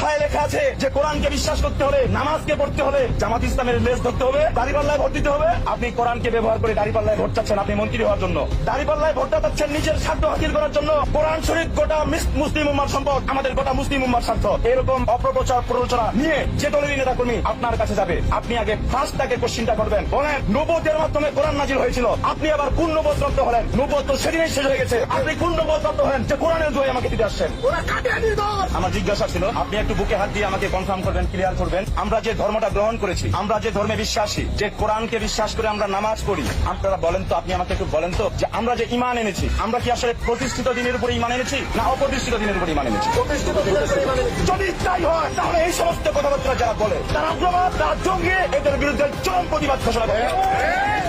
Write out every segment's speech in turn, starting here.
কোথায় লেখা আছে যে কোরআনকে বিশ্বাস করতে হলে, নামাজকে পড়তে হলে জামাত ইসলামের লেজ ধরতে হবে, দাড়িপাল্লায় ভোট দিতে হবে? আপনি কোরআনকে ব্যবহার করে দাড়িপাল্লায় ভোট চাচ্ছেন, আপনি মন্ত্রী হওয়ার জন্য। দাড়িপাল্লায় ভোটটা চাচ্ছেন নিজের স্বার্থ হাসিল করার জন্য। কোরআন শরীফ গোটা মুসলিম উম্মার সম্পদ, আমাদের গোটা মুসলিম উম্মার স্বার্থ। এরকম অপপ্রচার প্ররোচনা নিয়ে যে দলের নেতা কর্মী আপনার কাছে যাবে, আপনি আগে ফার্স্ট তাকে কোশ্চিনটা করবেন, বলেন নবুয়তের মাধ্যমে কোরআন নাজিল হয়েছিল, আপনি আবার কোন নবুয়ত রপ্ত হলেন? নবুয়ত তো সেদিনই শেষ হয়ে গেছে, আপনি কোন নবুয়ত রপ্ত হলেন যে কোরআনের দোহাই আমাকে দিতে আসছেন? আমার জিজ্ঞাসা ছিল, আপনি একটু বুকে হাত দিয়ে আমাকে কনফার্ম করবেন, ক্লিয়ার করবেন, আমরা যে ধর্মটা গ্রহণ করেছি, আমরা যে ধর্মে বিশ্বাসী, যে কোরআনকে বিশ্বাস করে আমরা নামাজ পড়ি, আপনারা বলেন তো, আপনি আমাকে একটু বলেন তো, যে আমরা যে ঈমান এনেছি, আমরা কি আসলে প্রতিষ্ঠিত দিনের উপরে ঈমান এনেছি না অপ্রতিষ্ঠিত দিনের উপরে ঈমান এনেছি? যদি তাই হয়, তাহলে এই সমস্ত কথাবার্তা যারা বলে তারা উগ্রবাদ, তারা জঙ্গি, এদের বিরুদ্ধে চরম প্রতিবাদ ঘোষণা করে।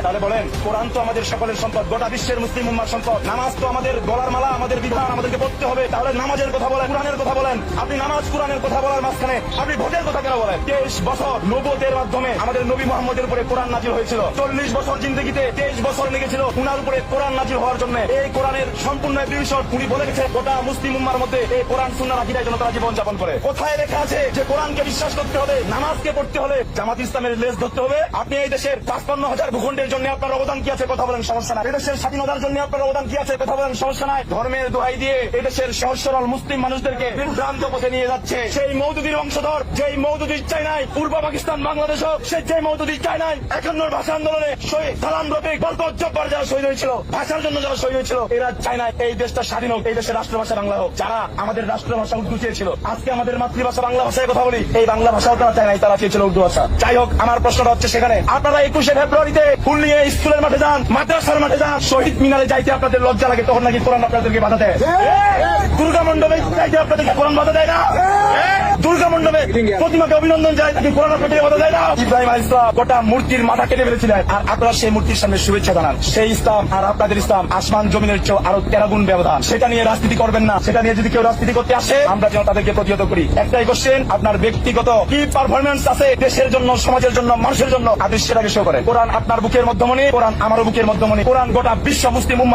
তাহলে বলেন, কোরআন তো আমাদের সকলের সম্পদ, গোটা বিশ্বের মুসলিম উম্মার সম্পদ। নামাজ তো আমাদের গলার মালা, আমাদের বিধান, আমাদেরকে পড়তে হবে। তাহলে নামাজের কথা বলেন, কোরআনের কথা বলেন। আপনি নামাজ কোরআনের কথা বলার মাঝখানে আপনি ভোটের কথা কেন বলেন? 23 বছর নবুয়তের মাধ্যমে আমাদের নবী মুহাম্মদের উপরে কোরআন নাজিল হয়েছিল। 40 বছর জিন্দেগিতে 23 বছর লেগেছিল উনার উপরে কোরআন নাজিল হওয়ার জন্য। এই কোরআনের সম্পূর্ণ এপ্লিকেশন উনি বলে গেছে গোটা মুসলিম উম্মার মধ্যে এই কোরআন সুন্নাহর আকীদায় যেন তারা জীবন যাপন করে। কোথায় লেখা আছে যে কোরআনকে বিশ্বাস করতে হলে, নামাজকে পড়তে হলে জামাত ইসলামের লেজ ধরতে হবে? আপনি এই দেশের 55,000 ভূখণ্ডের জন্য আপনার অবদান কি আছে কথা বলেন, সমস্যা নাই। এদেশের স্বাধীনতার জন্য আপনার অবদান কি আছে কথা বলেন, সমস্যা নাই। ধর্মের দোহাই দিয়ে এদেশের সহজ সরল মুসলিম মানুষদেরকে বিভ্রান্ত পথে নিয়ে যাচ্ছে সেই মওদুদির বংশধর, যেই মওদুদি চাই নাই পূর্ব পাকিস্তান বাংলাদেশ হোক, সে যে মওদুদি চাই নাই 51 ভাষা আন্দোলনে শহীদ সালাম রফিক, বরকত জব্বার যারা শহীদ হয়েছিল, ভাষার জন্য যারা শহীদ হয়েছিল, এরা চাই নাই এই দেশটা স্বাধীন হোক, এই দেশের রাষ্ট্রভাষা বাংলা হোক। যারা আমাদের রাষ্ট্রভাষা উর্দু চেয়েছিল, আজকে আমাদের মাতৃভাষা বাংলা ভাষায় কথা বলি, এই বাংলা ভাষাও তারা চায় নাই, তারা চেয়েছিল উর্দু ভাষা। যাই হোক, আমার প্রশ্নটা হচ্ছে সেখানে আপনারা 21শে ফেব্রুয়ারিতে ফুল নিয়ে স্কুলের মাঠে যান, মাদ্রাসার মাঠে যান, শহীদ মিনারে যাইতে আপনাদের লজ্জা লাগে, তখন নাকি কোরআন আপনাদেরকে বাধা দেয়? দুর্গা মণ্ডপে যাইতে আপনাদেরকে কোরআন বাধা দেয় না? দুর্গা মণ্ডপে প্রতিমাকে অভিনন্দন যায়, তাকে কোরআন আপনাদেরকে বাধা দেয় না? ইব্রাহিম আলাইহিস সালাম গোটা মূর্তির মাথা কেটে ফেলেছিলেন, আর আপনারা সেই মূর্তির সামনে শুভেচ্ছা জানান। সেই ইসলাম আর আপনাদের ইসলাম আসমান জমিনের চেয়ে আরো 13 গুণ ব্যবধান। সেটা নিয়ে রাজনীতি করবেন না। সেটা নিয়ে যদি কেউ রাজনীতি করতে আসে, আমরা যেন তাদেরকে প্রতিহত করি। একটাই কোশ্চেন, আপনার ব্যক্তিগত কি পারফরমেন্স আছে দেশের জন্য, সমাজের জন্য, মানুষের জন্য, আপনি সেটাকে শো করেন। কোরআন আপনার বুকের মধ্যমণি, কোরআন আমারও বুকের মধ্যমণি, কোরআন গোটা বিশ্ব মুসলিম উম্মাহ